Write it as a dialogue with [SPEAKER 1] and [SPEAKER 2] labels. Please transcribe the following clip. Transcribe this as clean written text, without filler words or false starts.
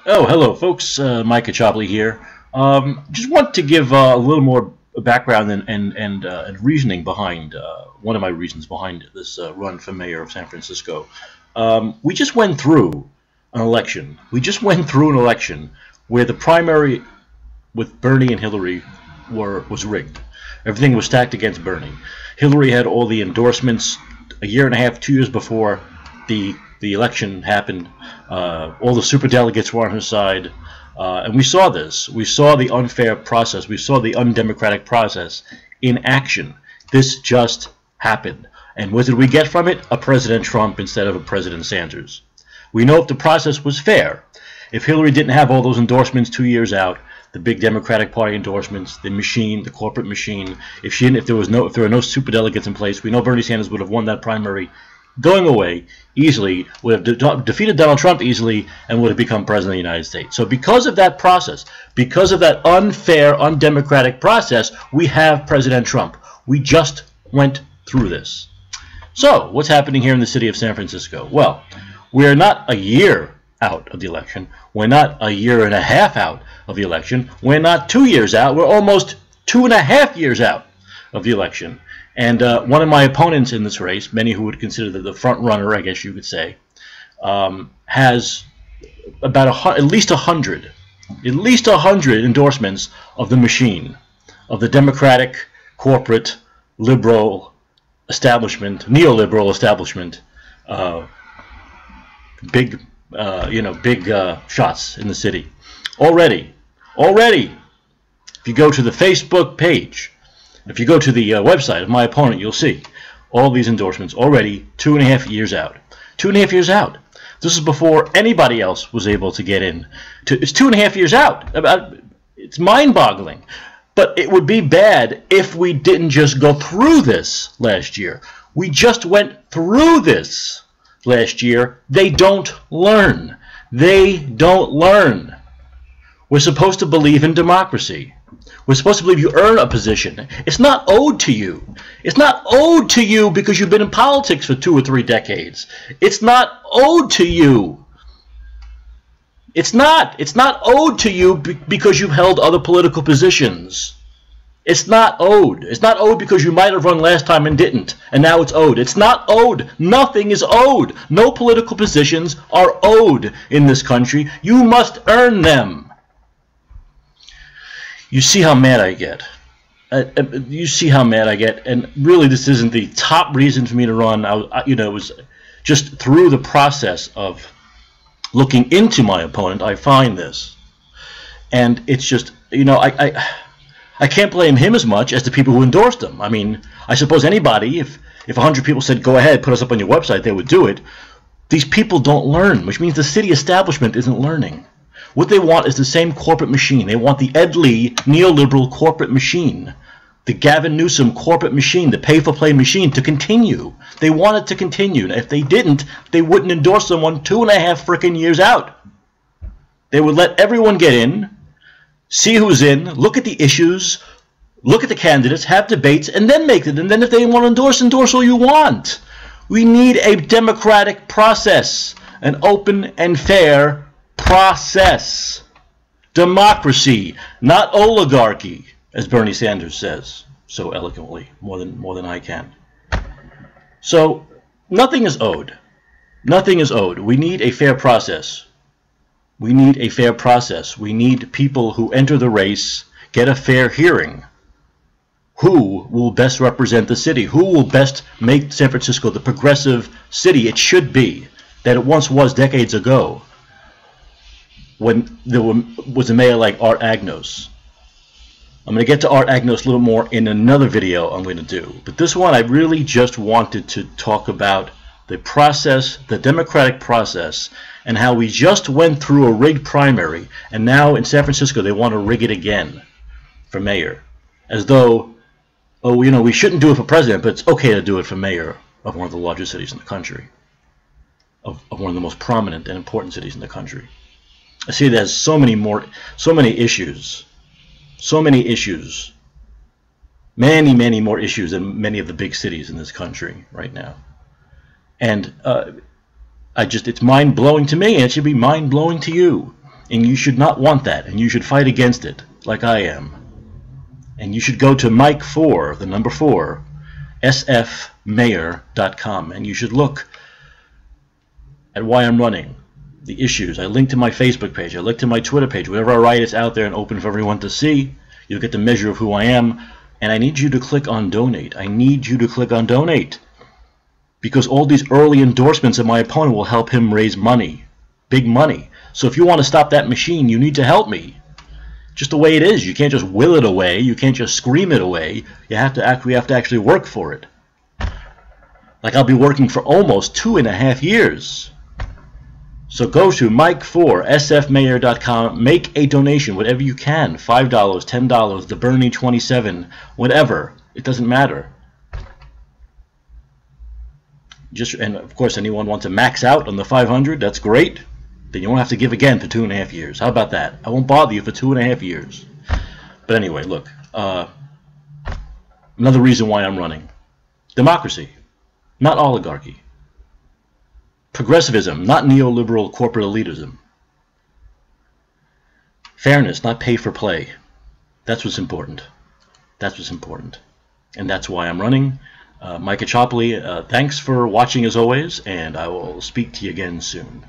[SPEAKER 1] Oh, hello, folks. Micah Chopley here. Just want to give a little more background and reasoning behind one of my reasons behind this run for mayor of San Francisco. We just went through an election. We just went through an election where the primary with Bernie and Hillary was rigged. Everything was stacked against Bernie. Hillary had all the endorsements a year and a half, 2 years before the election happened. All the superdelegates were on her side, and we saw this. We saw the unfair process. We saw the undemocratic process in action. This just happened. And what did we get from it? A President Trump instead of a President Sanders. We know if the process was fair. If Hillary didn't have all those endorsements 2 years out, the big Democratic Party endorsements, the machine, the corporate machine, if there were no superdelegates in place, we know Bernie Sanders would have won that primary going away easily, would have defeated Donald Trump easily, and would have become president of the United States. So because of that process, because of that unfair, undemocratic process, we have President Trump. We just went through this. So what's happening here in the city of San Francisco? Well, we're not a year out of the election. We're not a year and a half out of the election. We're not 2 years out. We're almost 2.5 years out of the election. And one of my opponents in this race, many who would consider the front runner, I guess you could say, has about at least 100 endorsements of the machine, of the Democratic, corporate, liberal establishment, neoliberal establishment, big shots in the city. Already, if you go to the Facebook page, if you go to the website of my opponent, you'll see all these endorsements already 2.5 years out. 2.5 years out. This is before anybody else was able to get in. It's 2.5 years out. It's mind-boggling. But it would be bad if we didn't just go through this last year. We just went through this last year. They don't learn. They don't learn. We're supposed to believe in democracy. We're supposed to believe you earn a position. It's not owed to you. It's not owed to you because you've been in politics for 2 or 3 decades. It's not owed to you. It's not. It's not owed to you because you've held other political positions. It's not owed. It's not owed because you might have run last time and didn't, and now it's owed. It's not owed. Nothing is owed. No political positions are owed in this country. You must earn them. You see how mad I get. You see how mad I get, and really, this isn't the top reason for me to run. It was just through the process of looking into my opponent, I find this, and it's just, I can't blame him as much as the people who endorsed him. I mean, I suppose anybody, if 100 people said, "Go ahead, put us up on your website," they would do it. These people don't learn, which means the city establishment isn't learning. What they want is the same corporate machine. They want the Ed Lee neoliberal corporate machine, the Gavin Newsom corporate machine, the pay-for-play machine to continue. They want it to continue. If they didn't, they wouldn't endorse someone 2.5 frickin' years out. They would let everyone get in, see who's in, look at the issues, look at the candidates, have debates, and then make it. And then if they want to endorse all you want. We need a democratic process, an open and fair process. Democracy, not oligarchy, as Bernie Sanders says so eloquently, more than I can. So nothing is owed. Nothing is owed. We need a fair process. We need a fair process. We need people who enter the race get a fair hearing. Who will best represent the city? Who will best make San Francisco the progressive city it should be, that it once was decades ago, when there was a mayor like Art Agnos. I'm going to get to Art Agnos a little more in another video I'm going to do. But this one, I really just wanted to talk about the process, the democratic process, and how we just went through a rigged primary, and now in San Francisco they want to rig it again for mayor. As though, oh, we shouldn't do it for president, but it's okay to do it for mayor of one of the largest cities in the country, of one of the most prominent and important cities in the country. I see there's so many issues, many more issues than many of the big cities in this country right now. And it's mind-blowing to me, and it should be mind-blowing to you. And you should not want that, and you should fight against it, like I am. And you should go to Mike4, the number 4, sfmayor.com, and you should look at why I'm running, the issues. I link to my Facebook page, I link to my Twitter page. Whatever I write is out there and open for everyone to see. You'll get the measure of who I am, and I need you to click on donate. I need you to click on donate, because all these early endorsements of my opponent will help him raise money, big money. So if you want to stop that machine, you need to help me. Just the way it is. You can't just will it away. You can't just scream it away. We have to actually work for it. Like I'll be working for almost 2.5 years. So go to Mike4, sfmayor.com, make a donation, whatever you can, $5, $10, the Bernie 27, whatever. It doesn't matter. And of course, anyone wants to max out on the 500, that's great. Then you won't have to give again for 2.5 years. How about that? I won't bother you for 2.5 years. But anyway, look, another reason why I'm running. Democracy, not oligarchy. Progressivism, not neoliberal corporate elitism. Fairness, not pay for play. That's what's important. That's what's important. And that's why I'm running. Micah Chopley, thanks for watching as always, and I will speak to you again soon.